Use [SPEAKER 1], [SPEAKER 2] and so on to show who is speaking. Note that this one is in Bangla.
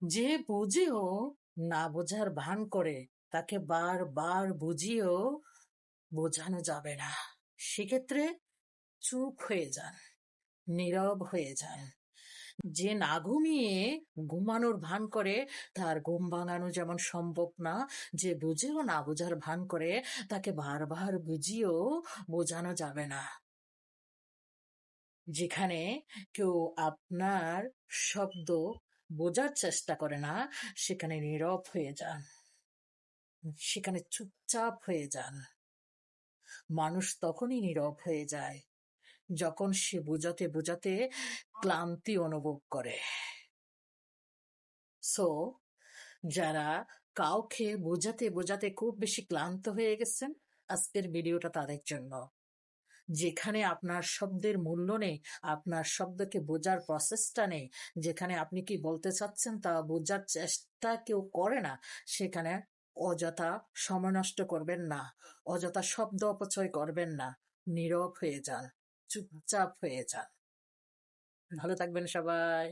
[SPEAKER 1] যে বুঝেও না বোঝার ভান করে তাকে বারবার বুঝিয়েও বোঝানো যাবে না। সেক্ষেত্রে চুপ হয়ে যান, নীরব হয়ে যান। যে না ঘুমিয়ে ঘুমানোর ভান করে তার ঘুম ভাঙানো যেমন সম্ভব না, যে বুঝেও না বোঝার ভান করে তাকে বারবার বুঝিয়েও বোঝানো যাবে না। যেখানে কেউ আপনার শব্দ বোঝার চেষ্টা করে না, সেখানে নীরব হয়ে যান, সেখানে চুপচাপ হয়ে যান। মানুষ তখনই নীরব হয়ে যায় যখন সে বোঝাতে বোঝাতে ক্লান্তি অনুভব করে। সো যারা কাউকে বোঝাতে বোঝাতে খুব বেশি ক্লান্ত হয়ে গেছেন, আজকের ভিডিওটা তাদের জন্য। যেখানে আপনার শব্দের মূল্য নেই, আপনার শব্দকে বোঝার প্রসেসটা নেই, যেখানে আপনি কি বলতে চাচ্ছেন তা বোঝার চেষ্টা কেউ করে না, সেখানে অযথা সময় নষ্ট করবেন না, অযথা শব্দ অপচয় করবেন না। নীরব হয়ে যান, চুপচাপ হয়ে যান। ভালো থাকবেন সবাই।